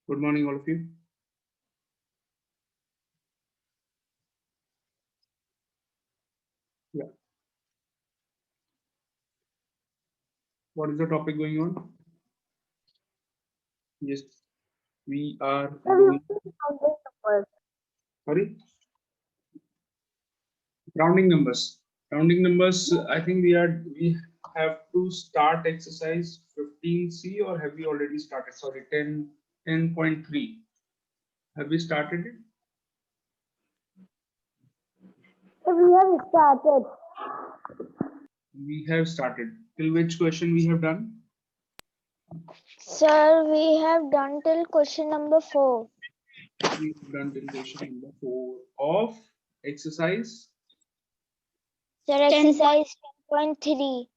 Good morning, all of you. Yeah. What is the topic going on? Yes, we are doing. Sorry, rounding numbers. Rounding numbers. I think we have to start exercise 15C, or have we already started? Sorry, 10.3. Have we started it? We have started. We have started. Till which question we have done? Sir, we have done till question number 4. We have done till question number 4 of exercise Sir, exercise 10.3.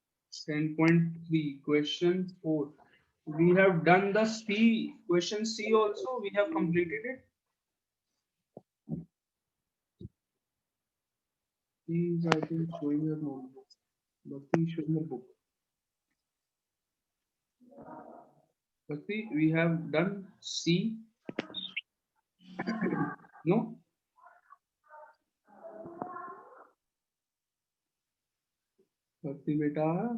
10.3, question 4. We have done the C, question C also. We have completed it. He is, I think, showing your notebook. Bhakti, showing your book. Bhakti, we have done C. No? Bhakti, beta,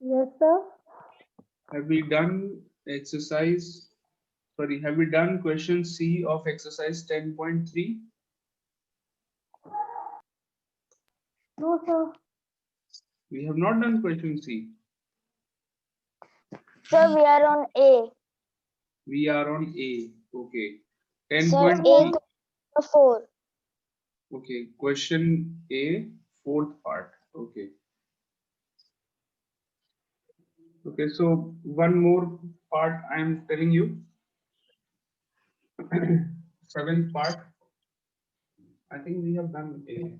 Yes, sir. have we done exercise? Sorry, have we done question C of exercise 10.3? No, sir. We have not done question C. Sir, we are on A. We are on A. Okay. Sir, 10.3. A 4. Okay. Question A, fourth part. Okay. Okay. So one more part I am telling you. Seventh part. I think we have done A.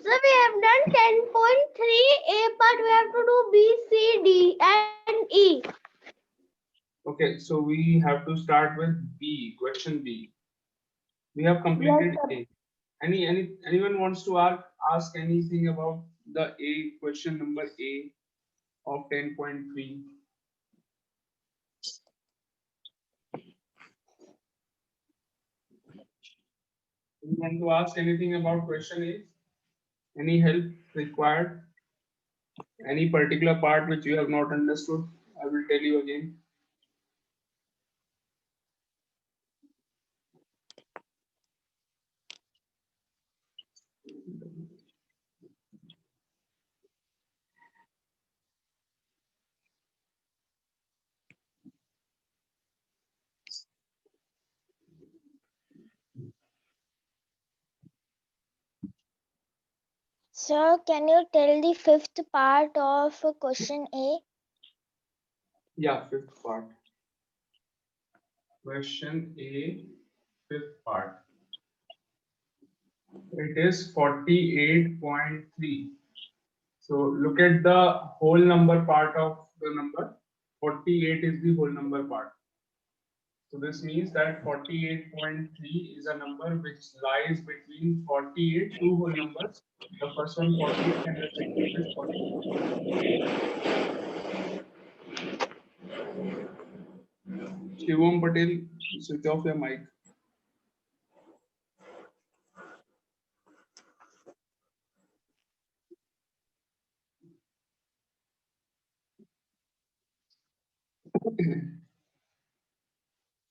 So we have done 10.3 A part. We have to do B, C, D, and E. Okay. So we have to start with B. Question B. We have completed A. Anyone wants to ask anything about the A, question number A of 10.3? You want to ask anything about question A? Any help required? Any particular part which you have not understood? I will tell you again. Sir, can you tell the fifth part of question A? Yeah, fifth part. Question A, fifth part. It is 48.3. So look at the whole number part of the number. 48 is the whole number part. So this means that 48.3 is a number which lies between 48 two whole numbers. The first one 48 and the second one is 44. Shivam Patel, switch off your mic.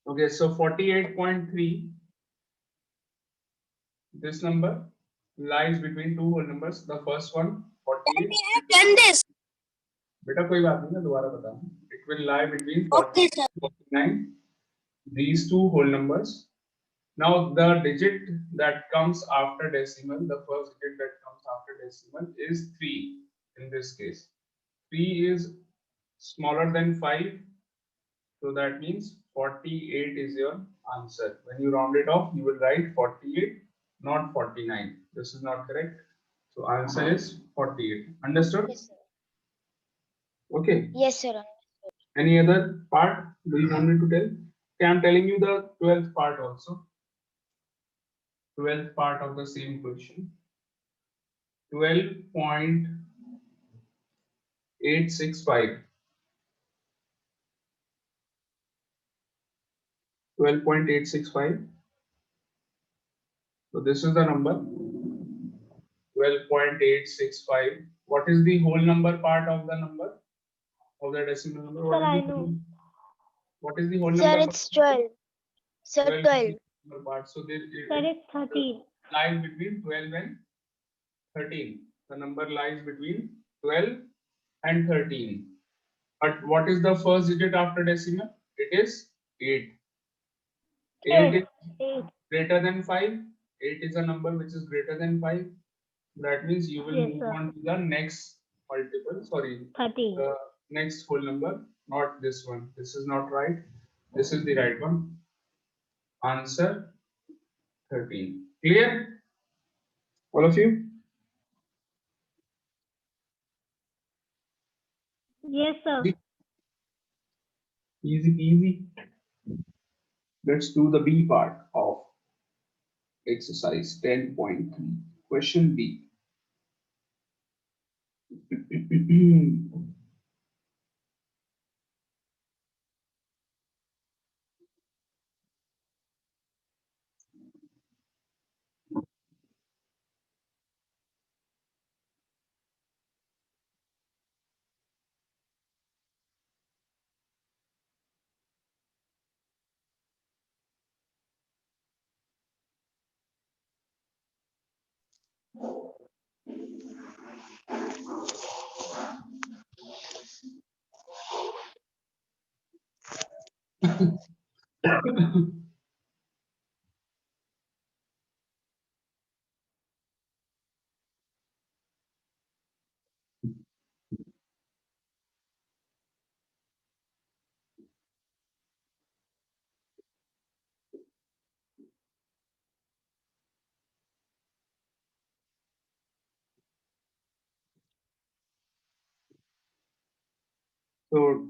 Okay, so 48.3, this number, lies between two whole numbers. The first one 48. We have done this. बेटा कोई बात नहीं, मैं दोबारा बता दूं. It will lie between 40 Okay, sir. and 49. These two whole numbers. Now the digit that comes after decimal, the first digit that comes after decimal is 3 in this case. 3 is smaller than 5, so that means 48 is your answer. When you round it off, you will write 48, not 49. This is not correct. So answer is 48. Understood? Yes, sir. Okay. Yes, sir. Any other part do you want me to tell? Okay, I'm telling you the 12th part also. 12th part of the same question. 12.865. 12.865. So this is the number 12.865. What is the whole number part of the number of the decimal number? Sir, I know. What is the whole Sir, number? it's 12. Sir, 12 is 12. the number part. So there Sir, it's 13. lies between 12 and 13. The number lies between 12 and 13. But what is the first digit after decimal? It is 8. 8 is 8. greater than 5. 8 is a number which is greater than 5. That means you will Yes, move sir. on to the next multiple. Sorry, 13. the next whole number, not this one. This is not right. This is the right one. Answer 13. Clear? All of you? Yes, sir. Easy peasy. Let's do the B part of exercise 10.3. Question B. So,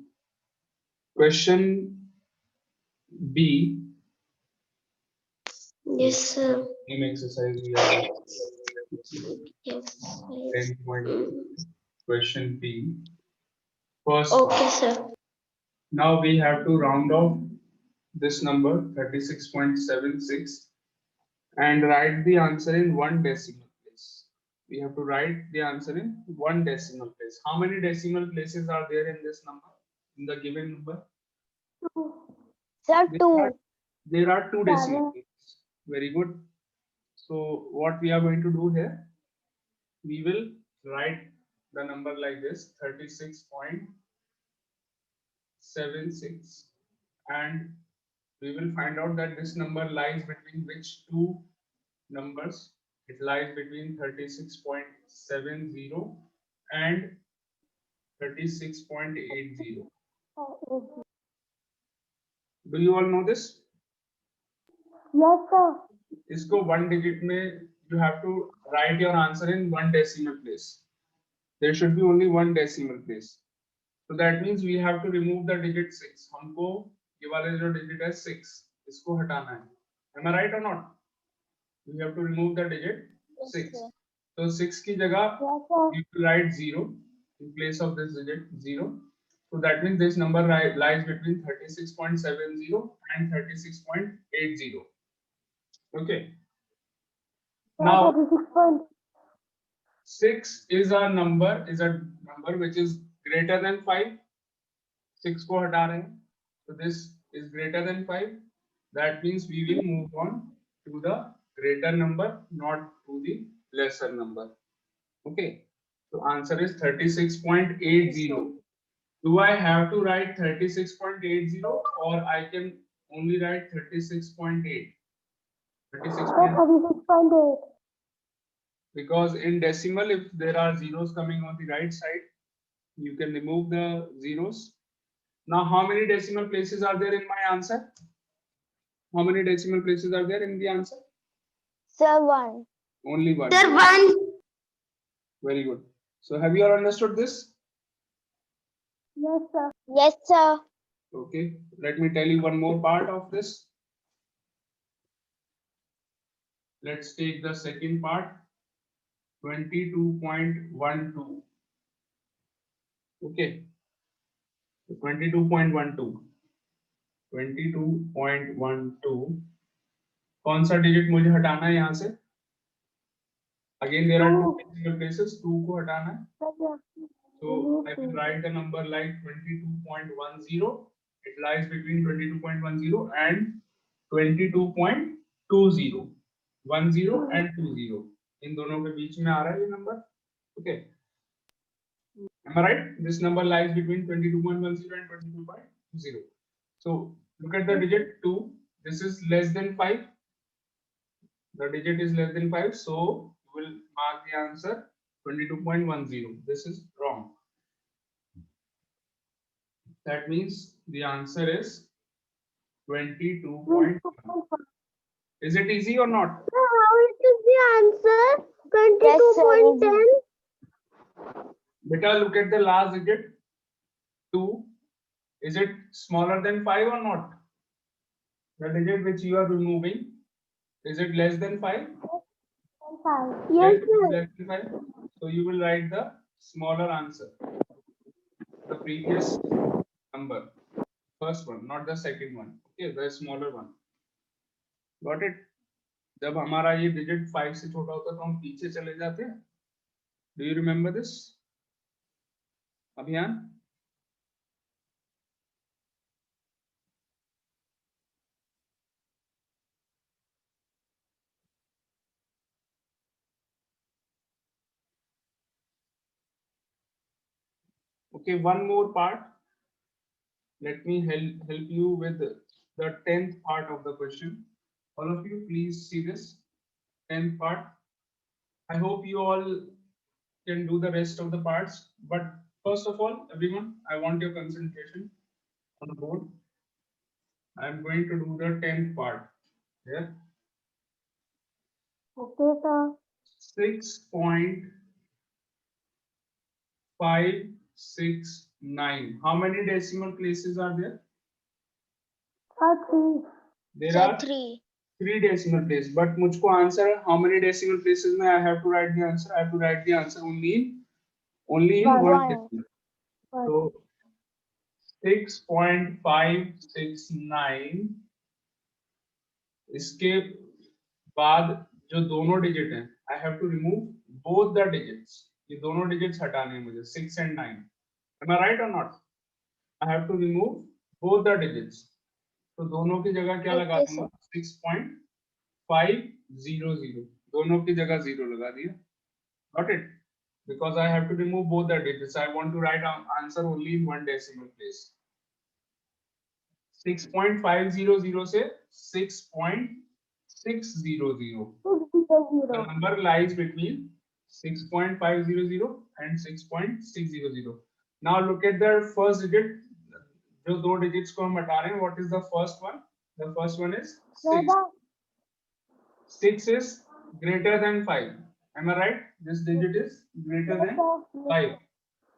question B. Yes, sir. Same exercise we are doing. Yes. 10.3. Question B. First Okay, part. sir. Now we have to round off this number 36.76 and write the answer in one decimal place. We have to write the answer in one decimal place. How many decimal places are there in this number, in the given number? Sir, There 2. are, there are two decimal 7. places. Very good. So what we are going to do here, we will write the number like this 36.76 and we will find out that this number lies between which two numbers. It lies between 36.70 and 36.80. Do you all know this? Yes, sir. इसको one digit में you have to write your answer in one decimal place. There should be only one decimal place. So that means we have to remove the digit 6. हमको ये वाले जो digit है 6 इसको हटाना है. Am I right or not? We have to remove the digit 6. So 6 की जगह Yes, sir. you will write 0 in place of this digit 0. So that means this number lies between 36.70 and 36.80. Okay. Now 6 is a number which is greater than 5. 6 को हटा रहे हैं. So this is greater than 5. That means we will move on to the greater number, not to the lesser number. Okay, so answer is 36.80. Do I have to write 36.80 or I can only write 36.8? 36.8. Because in decimal, if there are zeros coming on the right side, you can remove the zeros. Now, how many decimal places are there in my answer? How many decimal places are there in the answer? Sir, 1. Only one. Sir, 1. Very good. So, have you all understood this? Yes, sir. Yes, sir. Okay, let me tell you one more part of this. Let's take the second part, 22.12. Okay, 22.12. 22.12. कौन सा digit मुझे हटाना है यहाँ से? Again, there are two decimal places. 2 को हटाना है. So I will write the number like 22.10. It lies between 22.10 and 22.20. 10 and 20. इन दोनों के बीच में आ रहा है ये number. Okay. Am I right? This number lies between 22.10 and 22.20. So look at the digit 2. This is less than 5. The digit is less than 5. So you will mark the answer 22.10. This is wrong. That means the answer is 22.1. Is it easy or not? How is the answer? 22.10. Beta, look at the last digit. 2. Is it smaller than 5 or not? The digit which you are removing, is it less than 5? Yes, sir. Less than 5. So you will write the smaller answer. The previous number. First one, not the second one. Okay, the smaller one. Got it? जब हमारा ये digit 5 से छोटा होता है तो हम पीछे चले जाते हैं. Do you remember this? अभियान? Okay, one more part. Let me help you with the 10th part of the question. All of you, please see this 10th part. I hope you all can do the rest of the parts. But first of all, everyone, I want your concentration on the board. I'm going to do the 10th part. Yeah. Okay, sir. 6.569. How many decimal places are there? 3. There Sir, are 3. 3 decimal places. But मुझको answer how many decimal places में I have to write the answer? I have to write the answer only in one decimal. So 6.569. इसके बाद जो दोनों digit हैं, I have to remove both the digits. ये दोनों digits हटाने हैं मुझे 6 and 9. Am I right or not? I have to remove both the digits. तो दोनों की जगह क्या लगा Okay, दूंगा? 6.500. दोनों की जगह 0 लगा दिया. Got it? Because I have to remove both the digits. I want to write answer only in one decimal place. 6.500 से 6.600. The number lies between 6.500 and 6.600. Now look at the first digit. जो दो digits को हम हटा रहे हैं, what is the first one? The first one is 6. 6 is greater than 5. Am I right? This digit is greater than 5.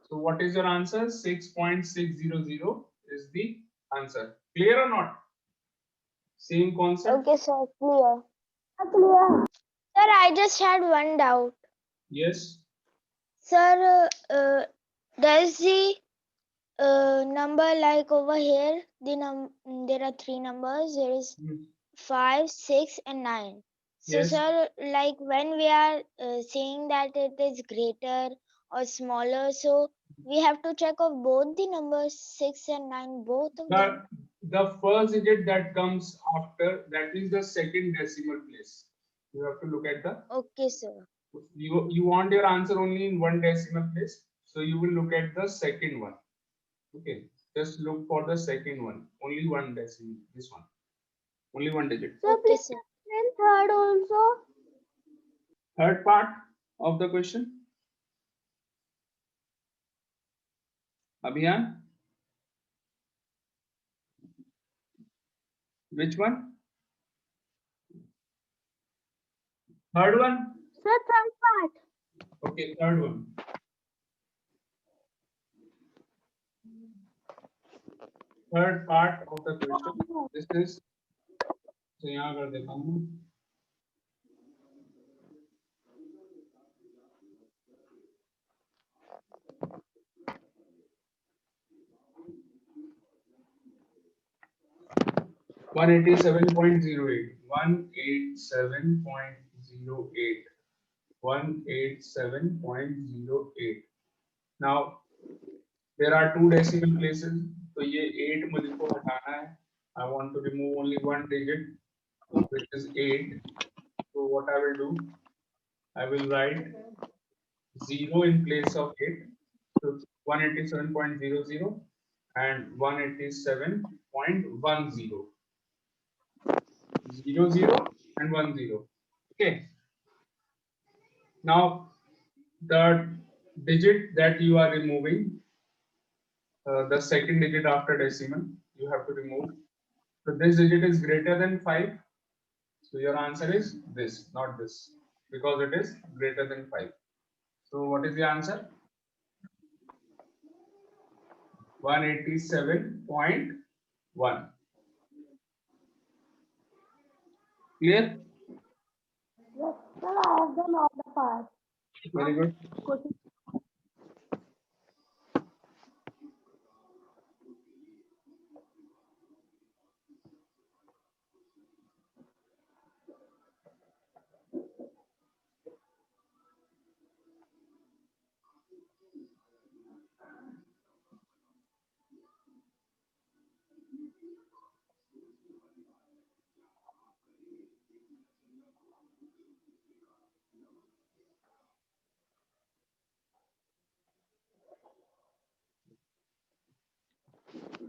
So what is your answer? 6.600 is the answer. Clear or not? Same concept? Okay, sir. Clear. Sir, I just had one doubt. Yes. Sir, does the number like over here, there are 3 numbers. There is 5, 6 and 9. So Yes. sir, like when we are saying that it is greater or smaller, so we have to check of both the numbers 6 and 9, both of them. The first digit that comes after, that is the second decimal place. You have to look at the Okay, sir. You want your answer only in one decimal place, so you will look at the second one. Okay, just look for the second one, only one decimal, this one, only one digit. Sir, Okay, please sir. explain third also. Third part of the question, Abhiyan, which one? Third one. Sir, third part. Okay, third one. Third part of the question, this is, so यहाँ कर देता हूँ. 187.08, 187.08, 187.08. Now there are two decimal places, so ये 8 मुझको हटाना है. I want to remove only one digit, which is 8. So what I will do, I will write 0 in place of 8. So 187.00 and 187.10. 00 and 10. Okay. Now the digit that you are removing, the second digit after decimal, you have to remove. So this digit is greater than 5. So your answer is this, not this, because it is greater than 5. So what is the answer? 187.1. Clear? Yes, sir, I have done all the parts. Very good. Question.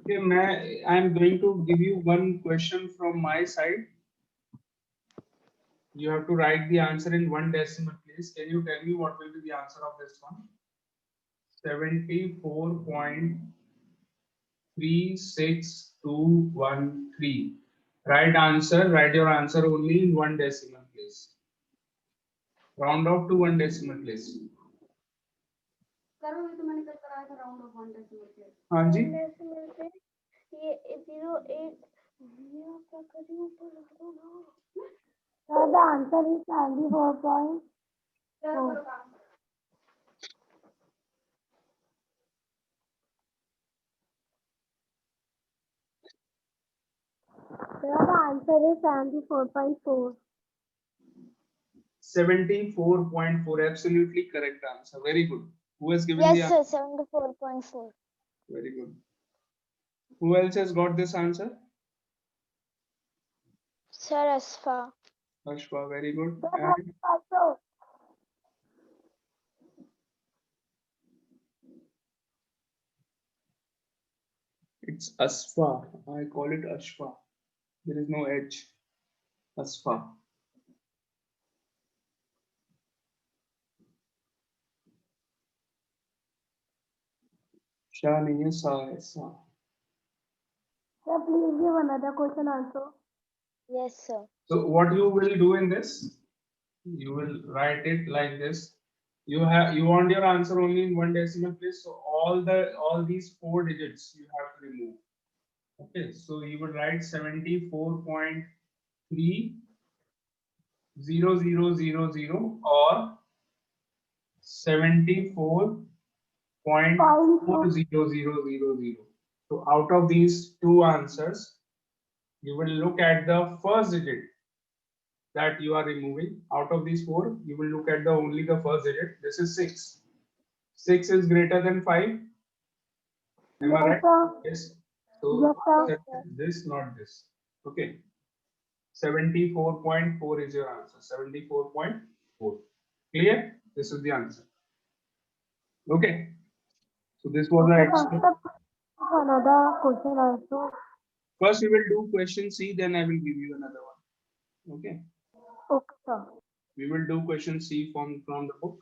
Okay, I am going to give you one question from my side. You have to write the answer in one decimal place. Can you tell me what will be the answer of this one? 74.36213. Right answer. Write your answer only in one decimal place. Round off to one decimal place. करो ये तो मैंने कल कराया था round of one decimal place. हाँ जी. Decimal place ये 08 ये क्या कर रही हूँ ऊपर रख दो ना. Sir, the answer is 74 Sir, the answer is 74.4. 74.4. Absolutely correct answer. Very good. Who has given the Yes, answer? sir. 74.4. Very good. Who else has got this answer? Sir, Asfa. Ashwa, very good. Sir, And also. it's Asfa. I call it Ashfa. There is no H. Asfa. Shah nahi hai, Sa hai, Sa. Sir, please give another question also. Yes, sir. So what you will do in this? You will write it like this. You want your answer only in one decimal place. So all these 4 digits you have to remove. Okay, so you would write 74.30000 or 74.40000. So out of these two answers, you will look at the first digit that you are removing. Out of these 4, you will look at only the first digit. This is 6. 6 is greater than 5. Am I right? Yes. So Yes, sir. this, not this. Okay. 74.4 is your answer. 74.4. Clear? This is the answer. Okay. So this was our exercise. Another question also. First, we will do question C, then I will give you another one. Okay. Okay, sir. We will do question C from the book.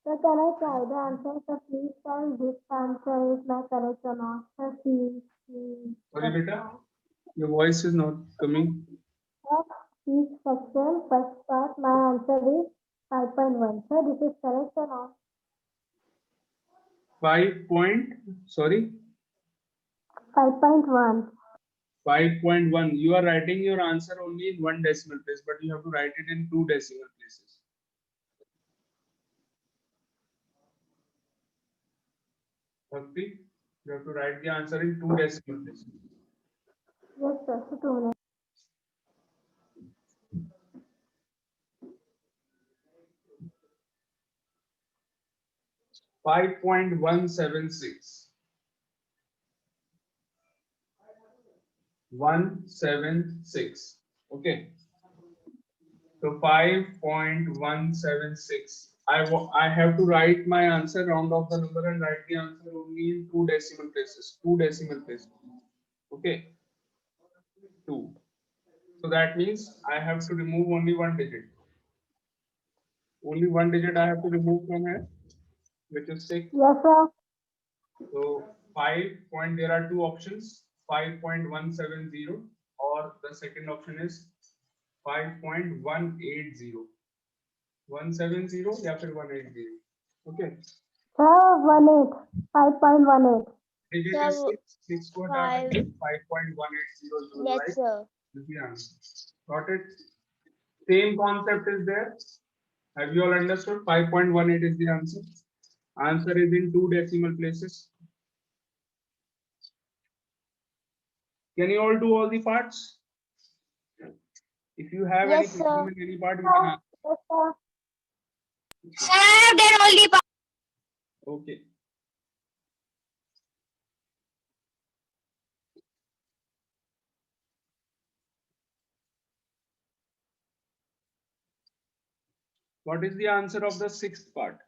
Sir, can I try the answer? Sir, please tell this answer is my correct or not. Sir, please. Sorry, beta. Your voice is not coming. Each section, first part, my answer is 5.1. Sir, this is correct or not? 5.1. 5.1. You are writing your answer only in one decimal place, but you have to write it in 2 decimal places. Bhakti, you have to write the answer in 2 decimal places. Yes, sir. So 2 minutes. 5.176. 176. Okay. So 5.176. I have to write my answer, round off the number and write the answer only in 2 decimal places. 2 decimal places. Okay. 2. So that means I have to remove only one digit. Only one digit I have to remove from here, which is 6. Yes, sir. So 5 point, there are 2 options, 5.170, or the second option is 5.180. 170 या फिर 180. Okay. Sir, 18. 5.18. Digit Sir, is 6 को हटा five. करके 5.180 you will Yes, write. sir. This is the answer. Got it? Same concept is there. Have you all understood? 5.18 is the answer. Answer is in 2 decimal places. Can you all do all the parts? If you have any Yes, problem sir. in any part, you can ask. Yes, sir. Sir, I have done all the Okay. What is the answer of the 6th part?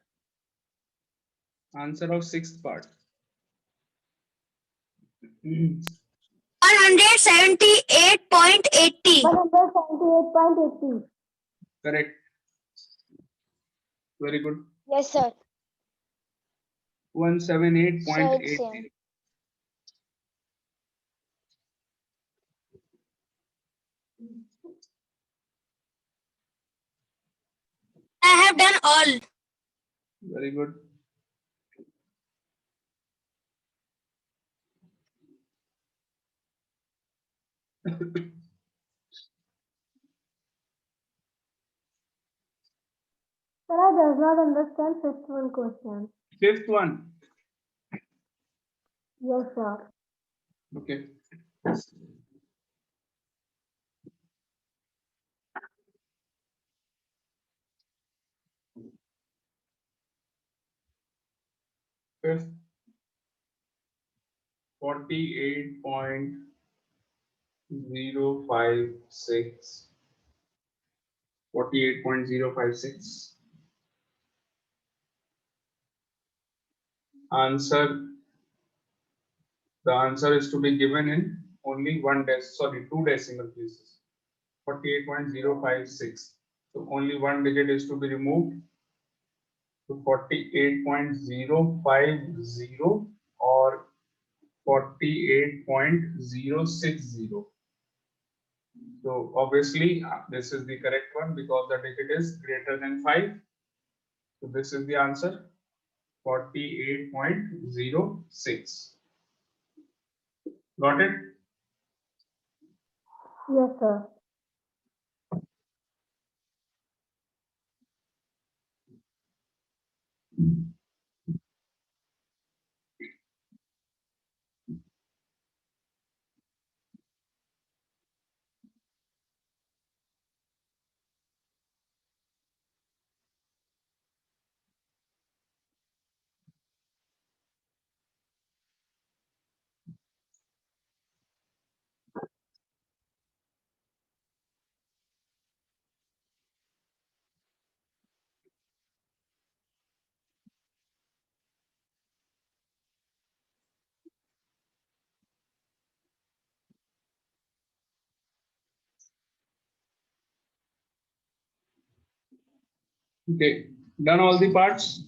Answer of 6th part. 178.80. 178.80. Correct. Very good. Yes, sir. 178.80. I have done all. Very good. Sir, I does not understand 5th one question. 5th one. Yes, sir. Okay. Fifth, 48.056. 48.056. Answer. The answer is to be given in only 2 decimal places. 48.056. So only one digit is to be removed. So 48.050 or 48.060. So obviously this is the correct one because the digit is greater than 5. So this is the answer, 48.06. Got it? Yes, sir. Okay, done all the parts.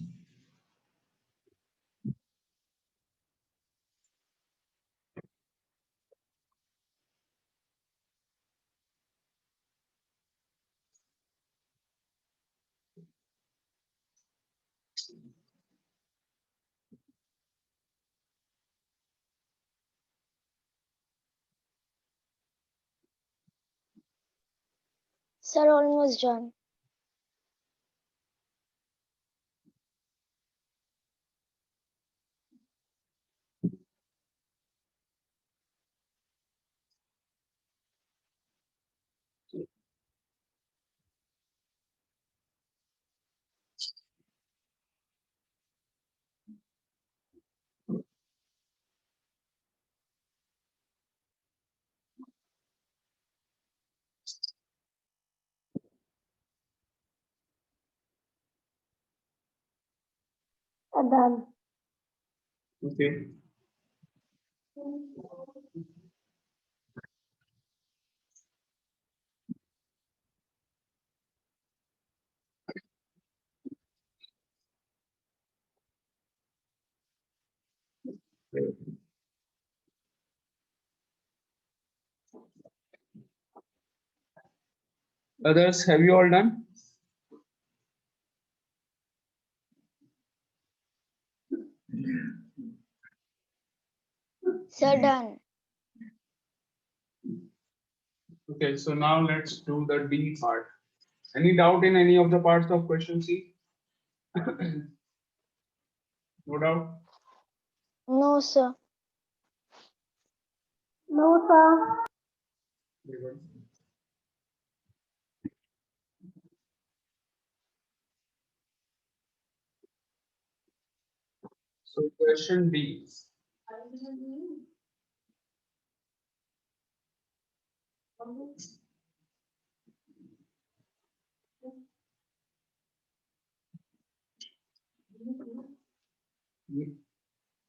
Sir, almost done. Done. Okay. Others, have you all done? Sir, done. Okay, so now let's do the D part. Any doubt in any of the parts of question C? No doubt. No, sir. No, sir. Very good. So question D.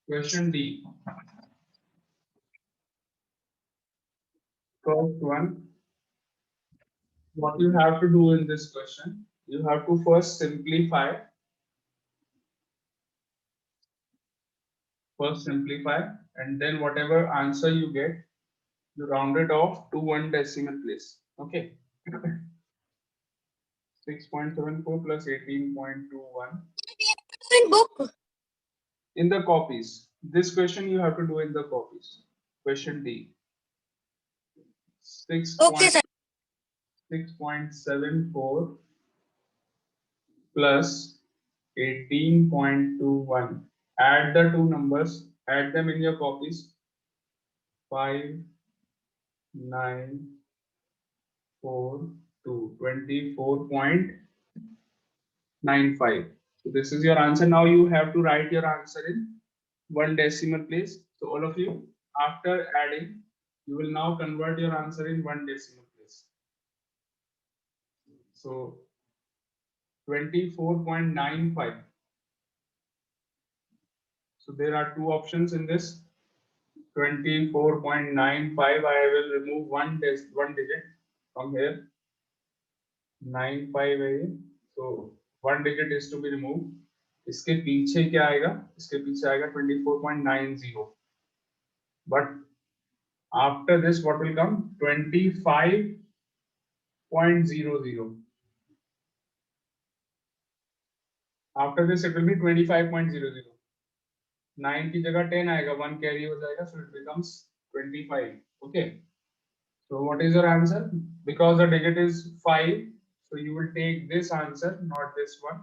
Question D. First one, what you have to do in this question, you have to first simplify, and then whatever answer you get, you round it off to one decimal place. Okay. 6.74 plus 18.21 Book. in the copies. This question you have to do in the copies. Question D. 6.74 plus 18.21. Add the two numbers, add them in your copies. 5942, 24.95. So this is your answer. Now you have to write your answer in one decimal place. So all of you, after adding, you will now convert your answer in one decimal place. So 24.95. So there are two options in this. 24.95. I will remove one digit from here. 95 है ये. So one digit is to be removed. इसके पीछे क्या आएगा? इसके पीछे आएगा 24.90. But after this, what will come? 25.00. After this, it will be 25.00. 9 की जगह 10 आएगा, 1 carry हो जाएगा, so it becomes 25. Okay. So what is your answer? Because the digit is 5, so you will take this answer, not this one.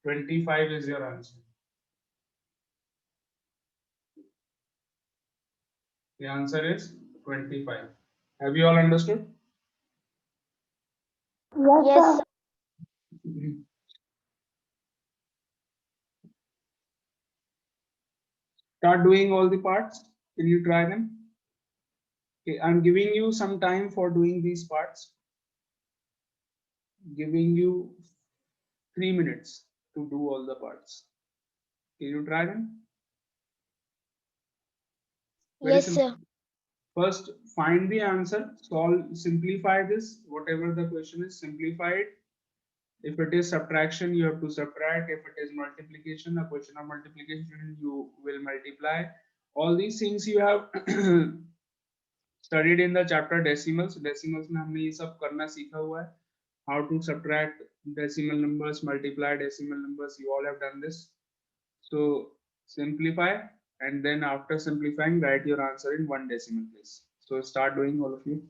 25 is your answer. The answer is 25. Have you all understood? Yes, Yes, sir. sir. Start doing all the parts. Can you try them? Okay, I'm giving you some time for doing these parts. Giving you 3 minutes to do all the parts. Can you try them? Very Yes, simple. sir. First, find the answer, simplify this, whatever the question is, simplify it, If it is subtraction, you have to subtract. If it is multiplication, a question of multiplication, you will multiply. All these things you have studied in the chapter decimals. Decimals में हमने ये सब करना सीखा हुआ है. How to subtract decimal numbers, multiply decimal numbers. You all have done this. So simplify, and then after simplifying, write your answer in one decimal place. So start doing, all of you.